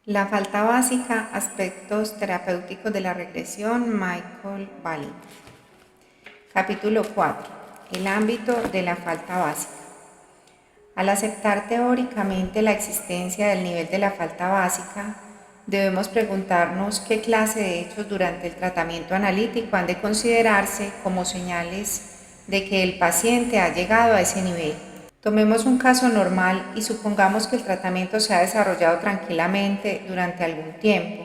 La falta básica, aspectos terapéuticos de la regresión, Michael Balint. Capítulo 4. El ámbito de la falta básica. Al aceptar teóricamente la existencia del nivel de la falta básica, debemos preguntarnos qué clase de hechos durante el tratamiento analítico han de considerarse como señales de que el paciente ha llegado a ese nivel. Tomemos un caso normal y supongamos que el tratamiento se ha desarrollado tranquilamente durante algún tiempo,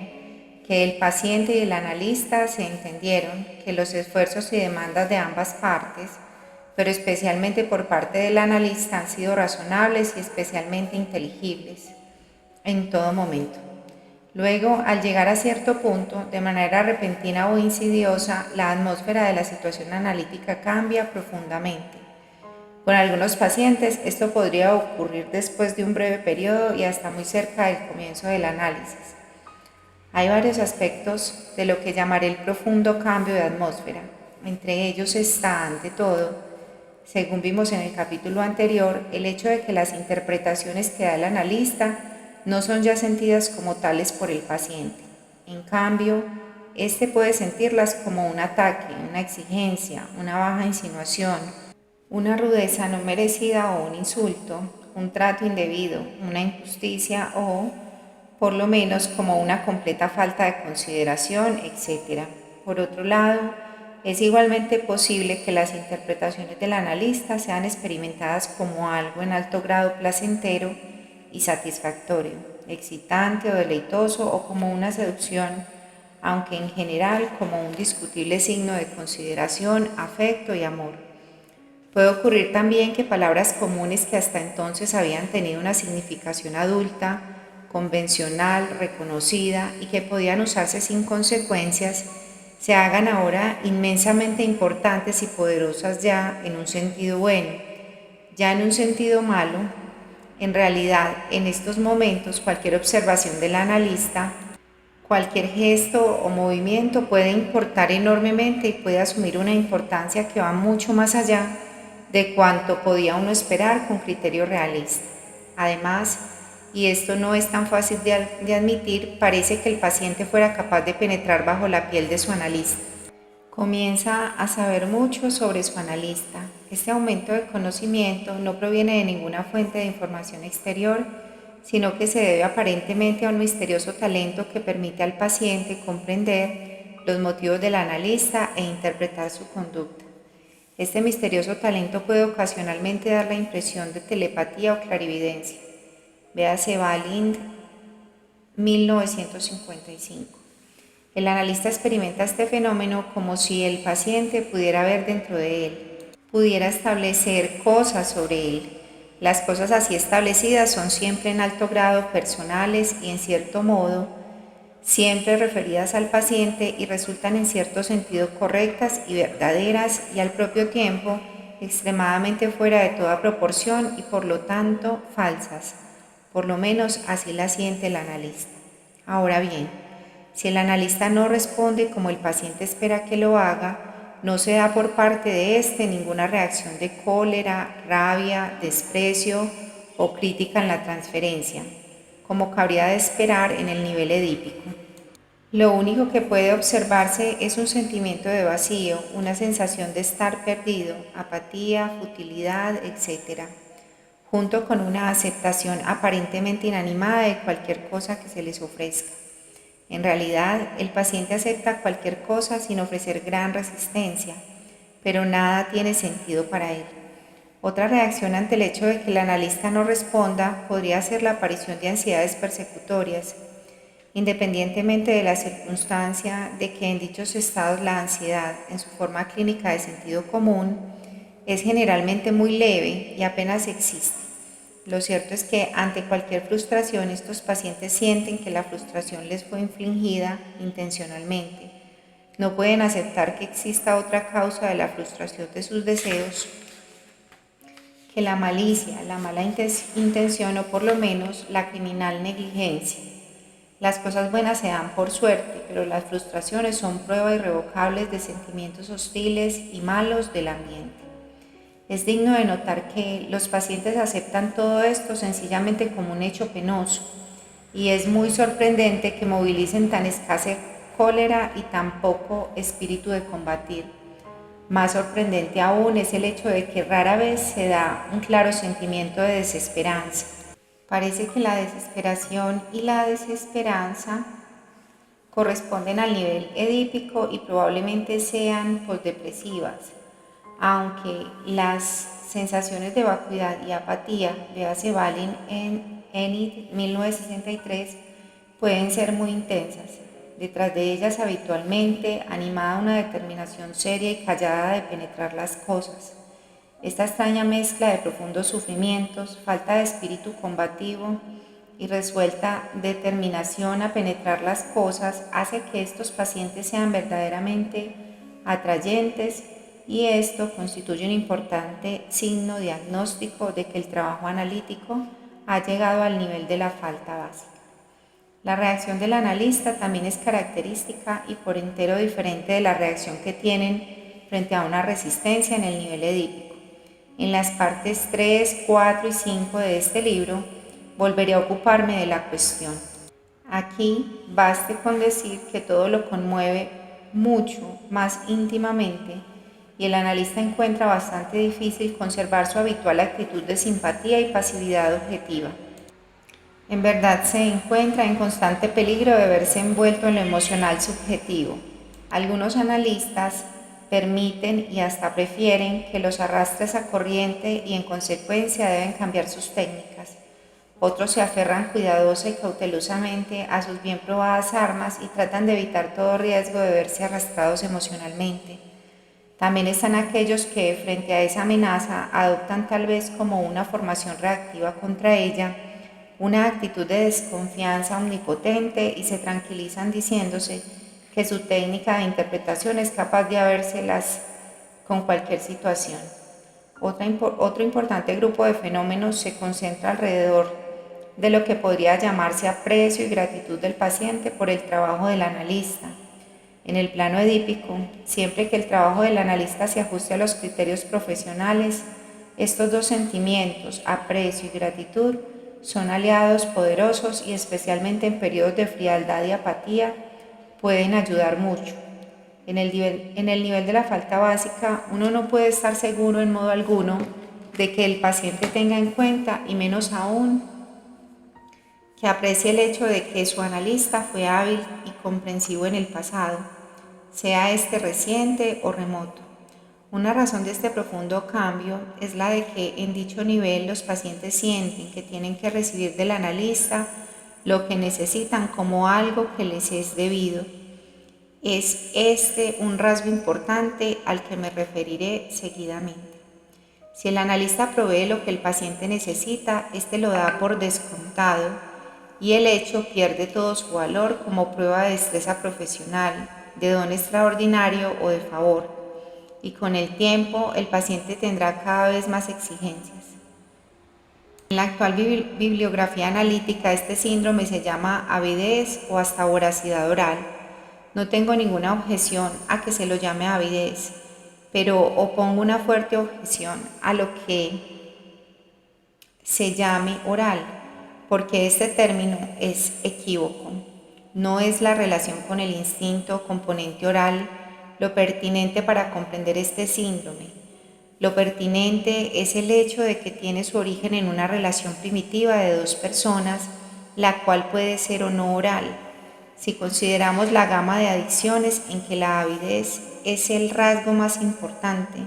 que el paciente y el analista se entendieron, que los esfuerzos y demandas de ambas partes, pero especialmente por parte del analista, han sido razonables y especialmente inteligibles en todo momento. Luego, al llegar a cierto punto, de manera repentina o insidiosa, la atmósfera de la situación analítica cambia profundamente. Con algunos pacientes esto podría ocurrir después de un breve periodo y hasta muy cerca del comienzo del análisis. Hay varios aspectos de lo que llamaré el profundo cambio de atmósfera. Entre ellos está, ante todo, según vimos en el capítulo anterior, el hecho de que las interpretaciones que da el analista no son ya sentidas como tales por el paciente. En cambio, éste puede sentirlas como un ataque, una exigencia, una baja insinuación, una rudeza no merecida o un insulto, un trato indebido, una injusticia o, por lo menos, como una completa falta de consideración, etc. Por otro lado, es igualmente posible que las interpretaciones del analista sean experimentadas como algo en alto grado placentero y satisfactorio, excitante o deleitoso o como una seducción, aunque en general como un discutible signo de consideración, afecto y amor. Puede ocurrir también que palabras comunes que hasta entonces habían tenido una significación adulta, convencional, reconocida y que podían usarse sin consecuencias, se hagan ahora inmensamente importantes y poderosas ya en un sentido bueno, ya en un sentido malo. En realidad, en estos momentos, cualquier observación del analista, cualquier gesto o movimiento puede importar enormemente y puede asumir una importancia que va mucho más allá de cuanto podía uno esperar con criterio realista. Además, y esto no es tan fácil de admitir, parece que el paciente fuera capaz de penetrar bajo la piel de su analista. Comienza a saber mucho sobre su analista. Este aumento de conocimiento no proviene de ninguna fuente de información exterior, sino que se debe aparentemente a un misterioso talento que permite al paciente comprender los motivos del analista e interpretar su conducta. Este misterioso talento puede ocasionalmente dar la impresión de telepatía o clarividencia. Véase Balint, 1955. El analista experimenta este fenómeno como si el paciente pudiera ver dentro de él, pudiera establecer cosas sobre él. Las cosas así establecidas son siempre en alto grado personales y en cierto modo siempre referidas al paciente y resultan en cierto sentido correctas y verdaderas y al propio tiempo extremadamente fuera de toda proporción y por lo tanto falsas. Por lo menos así la siente el analista. Ahora bien, si el analista no responde como el paciente espera que lo haga, no se da por parte de éste ninguna reacción de cólera, rabia, desprecio o crítica en la transferencia, como cabría de esperar en el nivel edípico. Lo único que puede observarse es un sentimiento de vacío, una sensación de estar perdido, apatía, futilidad, etc., junto con una aceptación aparentemente inanimada de cualquier cosa que se les ofrezca. En realidad, el paciente acepta cualquier cosa sin ofrecer gran resistencia, pero nada tiene sentido para él. Otra reacción ante el hecho de que el analista no responda podría ser la aparición de ansiedades persecutorias, independientemente de la circunstancia de que en dichos estados la ansiedad, en su forma clínica de sentido común, es generalmente muy leve y apenas existe. Lo cierto es que ante cualquier frustración estos pacientes sienten que la frustración les fue infligida intencionalmente. No pueden aceptar que exista otra causa de la frustración de sus deseos que la malicia, la mala intención o por lo menos la criminal negligencia. Las cosas buenas se dan por suerte, pero las frustraciones son prueba irrevocable de sentimientos hostiles y malos del ambiente. Es digno de notar que los pacientes aceptan todo esto sencillamente como un hecho penoso. y es muy sorprendente que movilicen tan escasa cólera y tan poco espíritu de combatir. Más sorprendente aún es el hecho de que rara vez se da un claro sentimiento de desesperanza. Parece que la desesperación y la desesperanza corresponden al nivel edípico y probablemente sean posdepresivas, aunque las sensaciones de vacuidad y apatía, véase Balin en Enid 1963, pueden ser muy intensas. Detrás de ellas habitualmente animada una determinación seria y callada de penetrar las cosas. Esta extraña mezcla de profundos sufrimientos, falta de espíritu combativo y resuelta determinación a penetrar las cosas hace que estos pacientes sean verdaderamente atrayentes, y esto constituye un importante signo diagnóstico de que el trabajo analítico ha llegado al nivel de la falta básica. La reacción del analista también es característica y por entero diferente de la reacción que tienen frente a una resistencia en el nivel edípico. En las partes 3, 4 y 5 de este libro volveré a ocuparme de la cuestión. Aquí baste con decir que todo lo conmueve mucho más íntimamente y el analista encuentra bastante difícil conservar su habitual actitud de simpatía y pasividad objetiva. En verdad se encuentra en constante peligro de verse envuelto en lo emocional subjetivo. Algunos analistas permiten y hasta prefieren que los arrastres a corriente y en consecuencia deben cambiar sus técnicas. Otros se aferran cuidadosa y cautelosamente a sus bien probadas armas y tratan de evitar todo riesgo de verse arrastrados emocionalmente. También están aquellos que, frente a esa amenaza, adoptan tal vez como una formación reactiva contra ella una actitud de desconfianza omnipotente y se tranquilizan diciéndose que su técnica de interpretación es capaz de habérselas con cualquier situación. Otro importante grupo de fenómenos se concentra alrededor de lo que podría llamarse aprecio y gratitud del paciente por el trabajo del analista. En el plano edípico, siempre que el trabajo del analista se ajuste a los criterios profesionales, estos dos sentimientos, aprecio y gratitud, son aliados poderosos y especialmente en periodos de frialdad y apatía pueden ayudar mucho. En el nivel de la falta básica, uno no puede estar seguro en modo alguno de que el paciente tenga en cuenta, y menos aún que aprecie el hecho de que su analista fue hábil y comprensivo en el pasado, sea este reciente o remoto. Una razón de este profundo cambio es la de que en dicho nivel los pacientes sienten que tienen que recibir del analista lo que necesitan como algo que les es debido. Es este un rasgo importante al que me referiré seguidamente. Si el analista provee lo que el paciente necesita, este lo da por descontado y el hecho pierde todo su valor como prueba de destreza profesional, de don extraordinario o de favor. Y con el tiempo el paciente tendrá cada vez más exigencias. En la actual bibliografía analítica este síndrome se llama avidez o hasta voracidad oral. No tengo ninguna objeción a que se lo llame avidez, pero opongo una fuerte objeción a lo que se llame oral, porque este término es equívoco. No es la relación con el instinto componente oral lo pertinente para comprender este síndrome. Lo pertinente es el hecho de que tiene su origen en una relación primitiva de dos personas, la cual puede ser o no oral. Si consideramos la gama de adicciones en que la avidez es el rasgo más importante,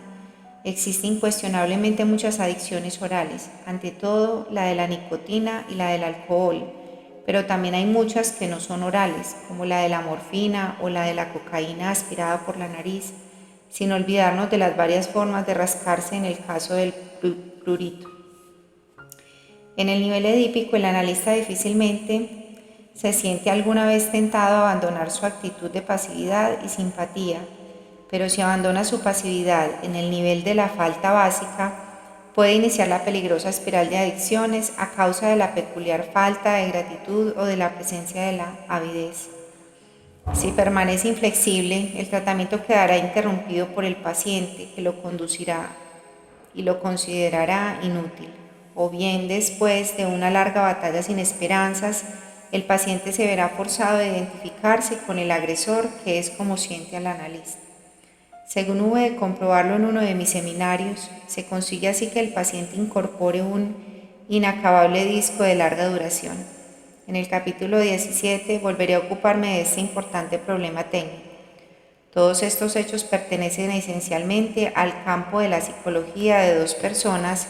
existen incuestionablemente muchas adicciones orales, ante todo la de la nicotina y la del alcohol, pero también hay muchas que no son orales, como la de la morfina o la de la cocaína aspirada por la nariz, sin olvidarnos de las varias formas de rascarse en el caso del prurito. En el nivel edípico, el analista difícilmente se siente alguna vez tentado a abandonar su actitud de pasividad y simpatía, pero si abandona su pasividad en el nivel de la falta básica, puede iniciar la peligrosa espiral de adicciones a causa de la peculiar falta de gratitud o de la presencia de la avidez. Si permanece inflexible, el tratamiento quedará interrumpido por el paciente, que lo conducirá y lo considerará inútil, o bien después de una larga batalla sin esperanzas, el paciente se verá forzado a identificarse con el agresor, que es como siente al analista. Según hube de comprobarlo en uno de mis seminarios, se consigue así que el paciente incorpore un inacabable disco de larga duración. En el capítulo 17 volveré a ocuparme de este importante problema técnico. Todos estos hechos pertenecen esencialmente al campo de la psicología de dos personas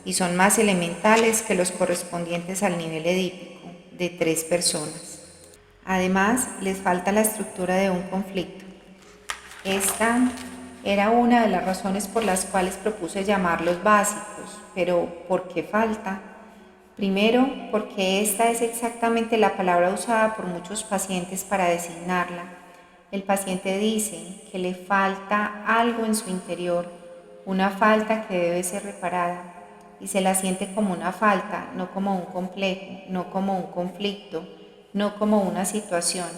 y son más elementales que los correspondientes al nivel edípico de tres personas. Además, les falta la estructura de un conflicto. Esta era una de las razones por las cuales propuse llamarlos básicos, pero ¿por qué falta? Primero, porque esta es exactamente la palabra usada por muchos pacientes para designarla. El paciente dice que le falta algo en su interior, una falta que debe ser reparada, y se la siente como una falta, no como un complejo, no como un conflicto, no como una situación.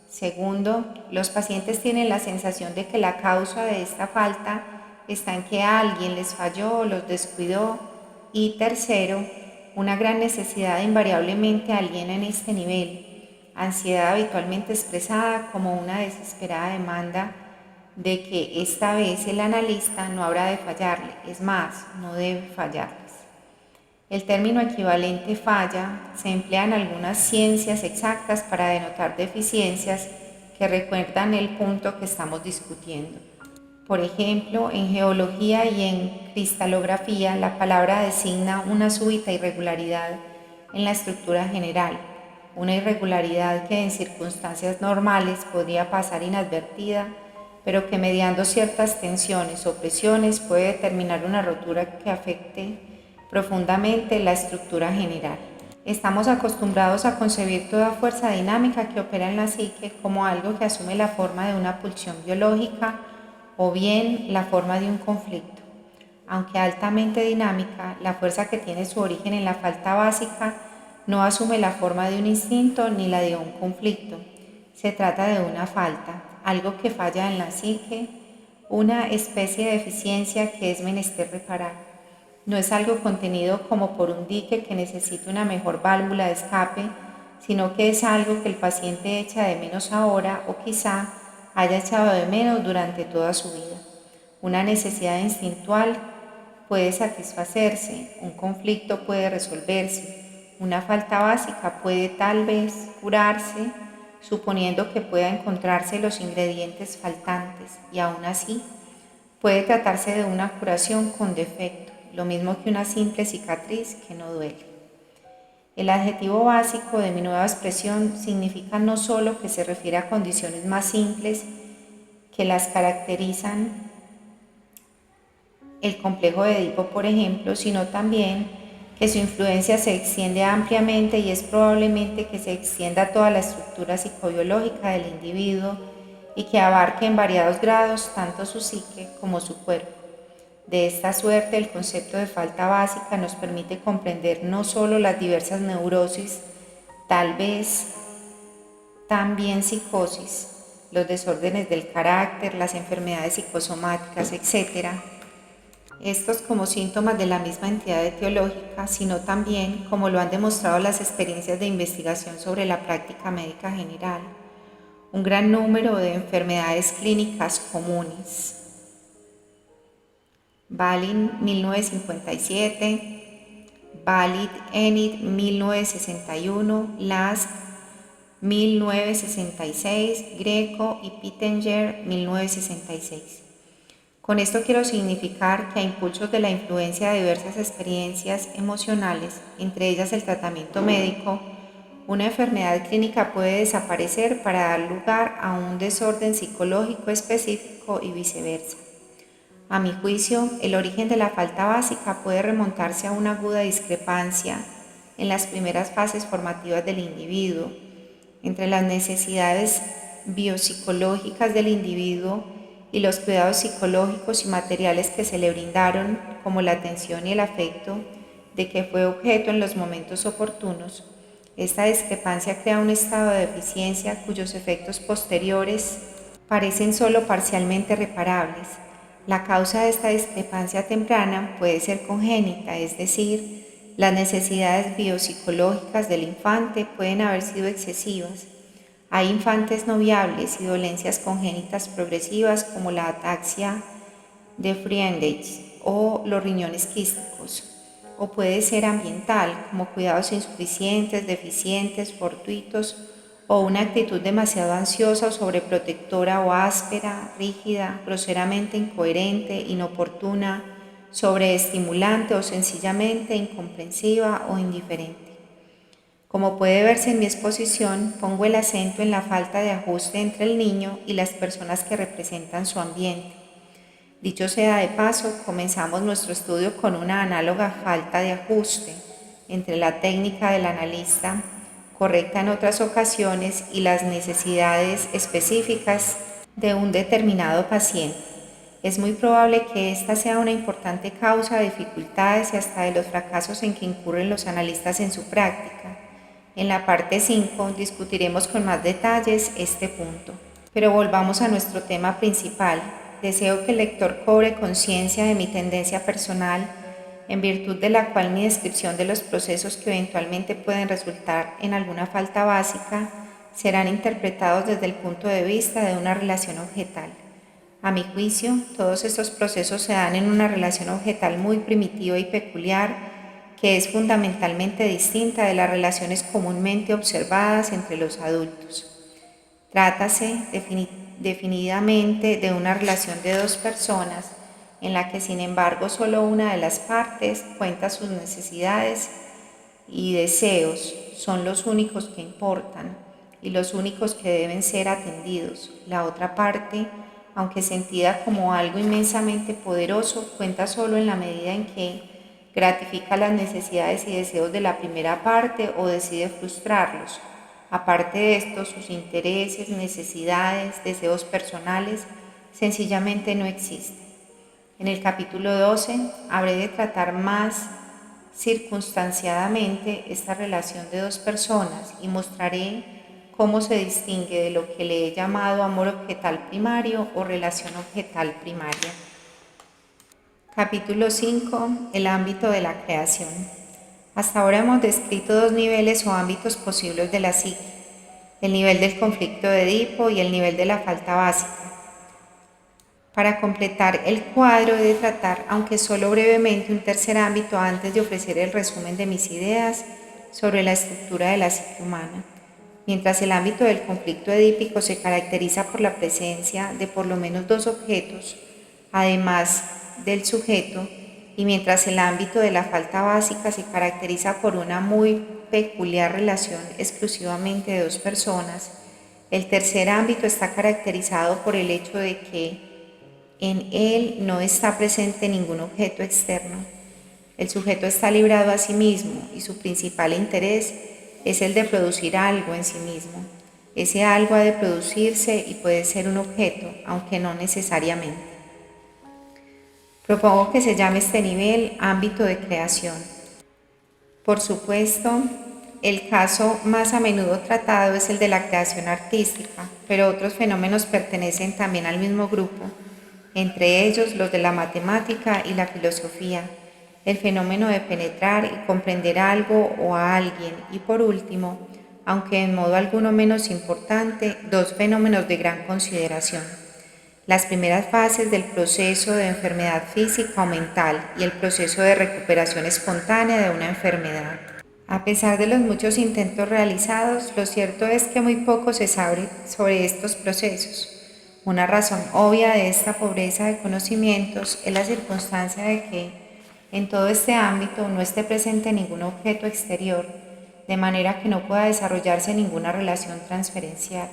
Segundo, los pacientes tienen la sensación de que la causa de esta falta está en que alguien les falló o los descuidó. Y tercero, una gran necesidad invariablemente aliena en este nivel, ansiedad habitualmente expresada como una desesperada demanda de que esta vez el analista no habrá de fallarle, es más, no debe fallarles. El término equivalente falla se emplea en algunas ciencias exactas para denotar deficiencias que recuerdan el punto que estamos discutiendo. Por ejemplo, en geología y en cristalografía, la palabra designa una súbita irregularidad en la estructura general, una irregularidad que en circunstancias normales podría pasar inadvertida, pero que mediando ciertas tensiones o presiones puede determinar una rotura que afecte profundamente la estructura general. Estamos acostumbrados a concebir toda fuerza dinámica que opera en la psique como algo que asume la forma de una pulsión biológica o bien la forma de un conflicto. Aunque altamente dinámica, la fuerza que tiene su origen en la falta básica no asume la forma de un instinto ni la de un conflicto. Se trata de una falta, algo que falla en la psique, una especie de deficiencia que es menester reparar. No es algo contenido como por un dique que necesita una mejor válvula de escape, sino que es algo que el paciente echa de menos ahora o quizá haya echado de menos durante toda su vida. Una necesidad instintual puede satisfacerse, un conflicto puede resolverse, una falta básica puede tal vez curarse, suponiendo que pueda encontrarse los ingredientes faltantes, y aún así puede tratarse de una curación con defecto, lo mismo que una simple cicatriz que no duele. El adjetivo básico de mi nueva expresión significa no solo que se refiere a condiciones más simples que las caracterizan el complejo de Edipo, por ejemplo, sino también que su influencia se extiende ampliamente y es probablemente que se extienda a toda la estructura psicobiológica del individuo y que abarque en variados grados tanto su psique como su cuerpo. De esta suerte, el concepto de falta básica nos permite comprender no solo las diversas neurosis, tal vez también psicosis, los desórdenes del carácter, las enfermedades psicosomáticas, etc., estos como síntomas de la misma entidad etiológica, sino también, como lo han demostrado las experiencias de investigación sobre la práctica médica general, un gran número de enfermedades clínicas comunes. Balin 1957, Valid Enid 1961, Lask 1966, Greco y Pittenger 1966. Con esto quiero significar que a impulsos de la influencia de diversas experiencias emocionales, entre ellas el tratamiento médico, una enfermedad clínica puede desaparecer para dar lugar a un desorden psicológico específico y viceversa. A mi juicio, el origen de la falta básica puede remontarse a una aguda discrepancia en las primeras fases formativas del individuo, entre las necesidades biopsicológicas del individuo y los cuidados psicológicos y materiales que se le brindaron, como la atención y el afecto de que fue objeto en los momentos oportunos. Esta discrepancia crea un estado de deficiencia cuyos efectos posteriores parecen solo parcialmente reparables. La causa de esta discrepancia temprana puede ser congénita, es decir, Las necesidades biopsicológicas del infante pueden haber sido excesivas. Hay infantes no viables y dolencias congénitas progresivas como la ataxia de Friedreich o los riñones quísticos. O puede ser ambiental, como cuidados insuficientes, deficientes, fortuitos, o una actitud demasiado ansiosa o sobreprotectora o áspera, rígida, groseramente incoherente, inoportuna, sobreestimulante o sencillamente incomprensiva o indiferente. Como puede verse en mi exposición, pongo el acento en la falta de ajuste entre el niño y las personas que representan su ambiente. Dicho sea de paso, comenzamos nuestro estudio con una análoga falta de ajuste entre la técnica del analista, correcta en otras ocasiones, y las necesidades específicas de un determinado paciente. Es muy probable que esta sea una importante causa de dificultades y hasta de los fracasos en que incurren los analistas en su práctica. En la parte 5 discutiremos con más detalles este punto. Pero volvamos a nuestro tema principal. Deseo que el lector cobre conciencia de mi tendencia personal, en virtud de la cual mi descripción de los procesos que eventualmente pueden resultar en alguna falta básica serán interpretados desde el punto de vista de una relación objetal. A mi juicio, todos estos procesos se dan en una relación objetal muy primitiva y peculiar, que es fundamentalmente distinta de las relaciones comúnmente observadas entre los adultos. Trátase definidamente de una relación de dos personas en la que, sin embargo, solo una de las partes cuenta sus necesidades y deseos, son los únicos que importan y los únicos que deben ser atendidos. La otra parte, aunque sentida como algo inmensamente poderoso, cuenta solo en la medida en que gratifica las necesidades y deseos de la primera parte o decide frustrarlos. Aparte de esto, sus intereses, necesidades, deseos personales sencillamente no existen. En el capítulo 12 habré de tratar más circunstanciadamente esta relación de dos personas y mostraré cómo se distingue de lo que le he llamado amor objetal primario o relación objetal primaria. Capítulo 5. El ámbito de la creación. Hasta ahora hemos descrito dos niveles o ámbitos posibles de la psique, el nivel del conflicto de Edipo y el nivel de la falta básica. Para completar el cuadro he de tratar, aunque solo brevemente, un tercer ámbito antes de ofrecer el resumen de mis ideas sobre la estructura de la psique humana. Mientras el ámbito del conflicto edípico se caracteriza por la presencia de por lo menos dos objetos, además del sujeto, y mientras el ámbito de la falta básica se caracteriza por una muy peculiar relación exclusivamente de dos personas, el tercer ámbito está caracterizado por el hecho de que en él no está presente ningún objeto externo. El sujeto está librado a sí mismo y su principal interés es el de producir algo en sí mismo. Ese algo ha de producirse y puede ser un objeto, aunque no necesariamente. Propongo que se llame este nivel ámbito de creación. Por supuesto, el caso más a menudo tratado es el de la creación artística, pero otros fenómenos pertenecen también al mismo grupo, entre ellos los de la matemática y la filosofía, el fenómeno de penetrar y comprender algo o a alguien, y por último, aunque en modo alguno menos importante, dos fenómenos de gran consideración: las primeras fases del proceso de enfermedad física o mental y el proceso de recuperación espontánea de una enfermedad. A pesar de los muchos intentos realizados, lo cierto es que muy poco se sabe sobre estos procesos. Una razón obvia de esta pobreza de conocimientos es la circunstancia de que en todo este ámbito no esté presente ningún objeto exterior, de manera que no pueda desarrollarse ninguna relación transferencial.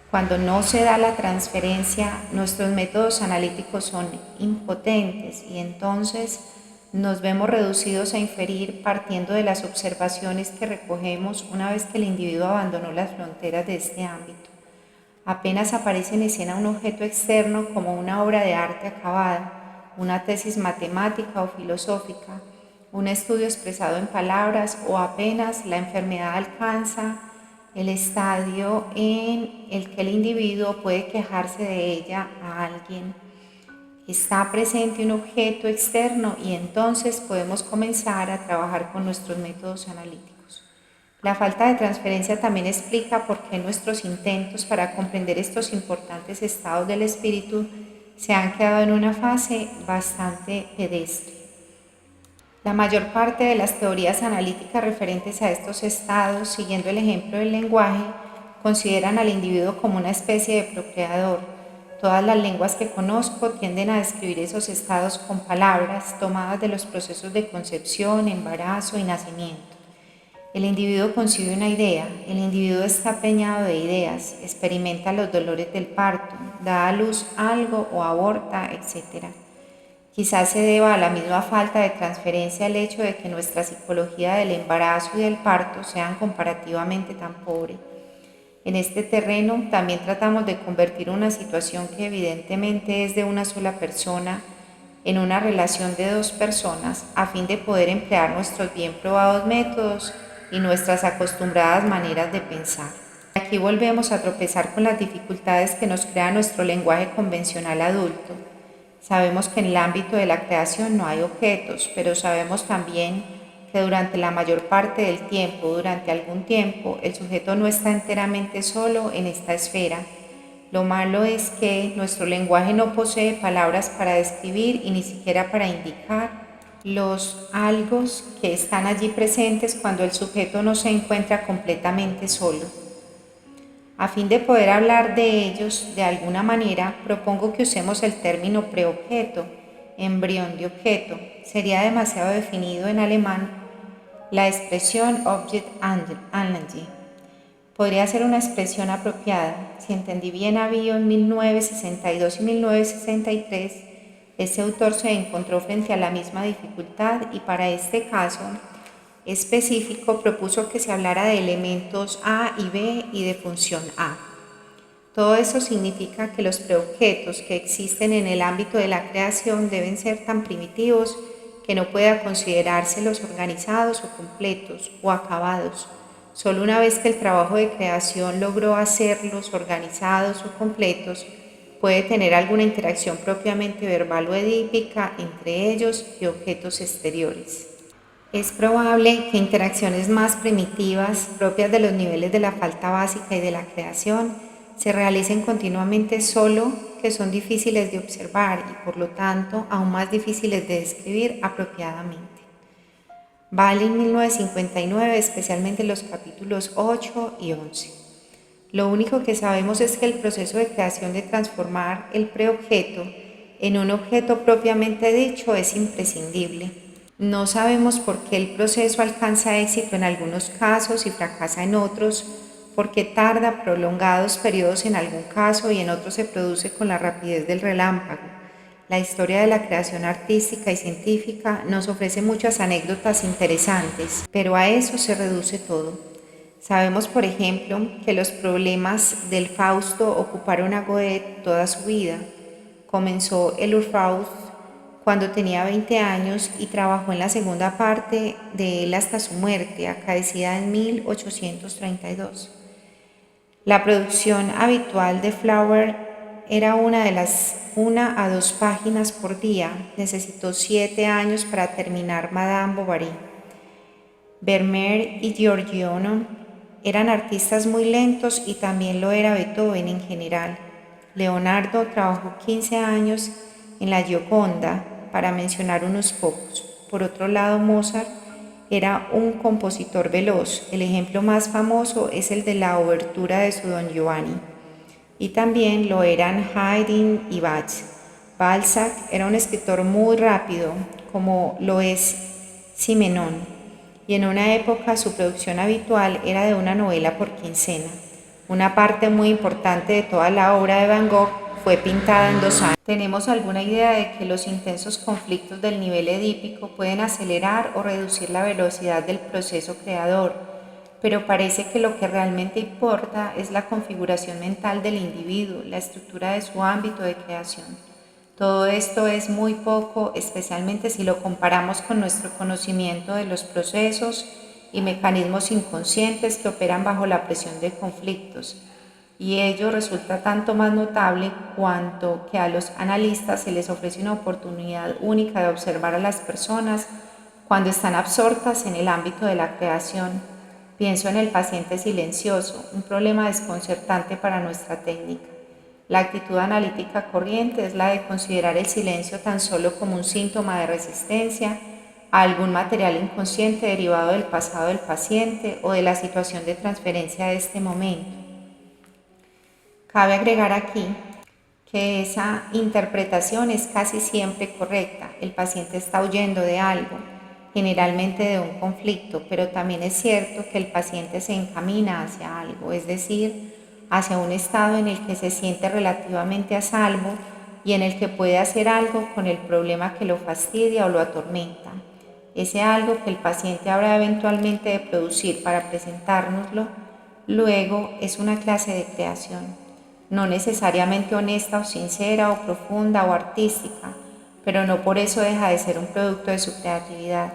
Cuando no se da la transferencia, nuestros métodos analíticos son impotentes y entonces nos vemos reducidos a inferir partiendo de las observaciones que recogemos una vez que el individuo abandonó las fronteras de este ámbito. Apenas aparece en escena un objeto externo como una obra de arte acabada, una tesis matemática o filosófica, un estudio expresado en palabras, o apenas la enfermedad alcanza el estadio en el que el individuo puede quejarse de ella a alguien. Está presente un objeto externo y entonces podemos comenzar a trabajar con nuestros métodos analíticos. La falta de transferencia también explica por qué nuestros intentos para comprender estos importantes estados del espíritu se han quedado en una fase bastante pedestre. La mayor parte de las teorías analíticas referentes a estos estados, siguiendo el ejemplo del lenguaje, consideran al individuo como una especie de procreador. Todas las lenguas que conozco tienden a describir esos estados con palabras tomadas de los procesos de concepción, embarazo y nacimiento. El individuo concibe una idea, el individuo está preñado de ideas, experimenta los dolores del parto, da a luz algo o aborta, etc. Quizás se deba a la misma falta de transferencia el hecho de que nuestra psicología del embarazo y del parto sean comparativamente tan pobre. En este terreno también tratamos de convertir una situación que evidentemente es de una sola persona en una relación de dos personas a fin de poder emplear nuestros bien probados métodos y nuestras acostumbradas maneras de pensar. Aquí volvemos a tropezar con las dificultades que nos crea nuestro lenguaje convencional adulto. Sabemos que en el ámbito de la creación no hay objetos, pero sabemos también que durante la mayor parte del tiempo, durante algún tiempo, el sujeto no está enteramente solo en esta esfera. Lo malo es que nuestro lenguaje no posee palabras para describir y ni siquiera para indicar los algos que están allí presentes cuando el sujeto no se encuentra completamente solo. A fin de poder hablar de ellos de alguna manera, propongo que usemos el término preobjeto, embrión de objeto. Sería demasiado definido en alemán la expresión Object Analogy. Podría ser una expresión apropiada. Si entendí bien a Bio en 1962 y 1963, ese autor se encontró frente a la misma dificultad y para este caso específico propuso que se hablara de elementos A y B y de función A. Todo eso significa que los preobjetos que existen en el ámbito de la creación deben ser tan primitivos que no pueda considerárselos organizados o completos o acabados. Solo una vez que el trabajo de creación logró hacerlos organizados o completos, puede tener alguna interacción propiamente verbal o edípica entre ellos y objetos exteriores. Es probable que interacciones más primitivas, propias de los niveles de la falta básica y de la creación, se realicen continuamente, solo que son difíciles de observar y por lo tanto aún más difíciles de describir apropiadamente. Bali en 1959, especialmente los capítulos 8 y 11. Lo único que sabemos es que el proceso de creación de transformar el preobjeto en un objeto propiamente dicho es imprescindible. No sabemos por qué el proceso alcanza éxito en algunos casos y fracasa en otros, por qué tarda prolongados periodos en algún caso y en otros se produce con la rapidez del relámpago. La historia de la creación artística y científica nos ofrece muchas anécdotas interesantes, pero a eso se reduce todo. Sabemos, por ejemplo, que los problemas del Fausto ocuparon a Goethe toda su vida. Comenzó el Urfaust cuando tenía 20 años y trabajó en la segunda parte de él hasta su muerte, acaecida en 1832. La producción habitual de Flaubert era una a 2 páginas por día. Necesitó 7 años para terminar Madame Bovary. Vermeer y Giorgione eran artistas muy lentos y también lo era Beethoven en general. Leonardo trabajó 15 años en la Gioconda, para mencionar unos pocos. Por otro lado, Mozart era un compositor veloz. El ejemplo más famoso es el de la obertura de su Don Giovanni. Y también lo eran Haydn y Bach. Balzac era un escritor muy rápido, como lo es Simenon, y en una época su producción habitual era de una novela por quincena. Una parte muy importante de toda la obra de Van Gogh fue pintada en 2 años. Tenemos alguna idea de que los intensos conflictos del nivel edípico pueden acelerar o reducir la velocidad del proceso creador, pero parece que lo que realmente importa es la configuración mental del individuo, la estructura de su ámbito de creación. Todo esto es muy poco, especialmente si lo comparamos con nuestro conocimiento de los procesos y mecanismos inconscientes que operan bajo la presión de conflictos. y ello resulta tanto más notable cuanto que a los analistas se les ofrece una oportunidad única de observar a las personas cuando están absortas en el ámbito de la creación. Pienso en el paciente silencioso, un problema desconcertante para nuestra técnica. La actitud analítica corriente es la de considerar el silencio tan solo como un síntoma de resistencia a algún material inconsciente derivado del pasado del paciente o de la situación de transferencia de este momento. Cabe agregar aquí que esa interpretación es casi siempre correcta. El paciente está huyendo de algo, generalmente de un conflicto, pero también es cierto que el paciente se encamina hacia algo, es decir, hacia un estado en el que se siente relativamente a salvo y en el que puede hacer algo con el problema que lo fastidia o lo atormenta. Ese algo que el paciente habrá eventualmente de producir para presentárnoslo, luego es una clase de creación, no necesariamente honesta o sincera o profunda o artística, pero no por eso deja de ser un producto de su creatividad.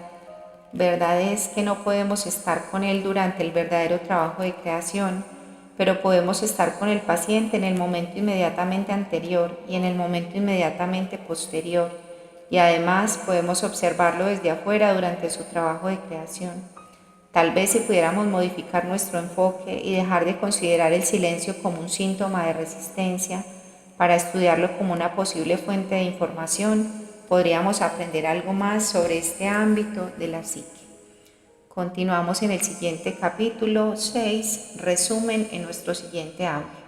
Verdad es que no podemos estar con él durante el verdadero trabajo de creación, pero podemos estar con el paciente en el momento inmediatamente anterior y en el momento inmediatamente posterior, y además podemos observarlo desde afuera durante su trabajo de creación. Tal vez si pudiéramos modificar nuestro enfoque y dejar de considerar el silencio como un síntoma de resistencia para estudiarlo como una posible fuente de información, podríamos aprender algo más sobre este ámbito de la psique. Continuamos en el siguiente capítulo 6, resumen en nuestro siguiente audio.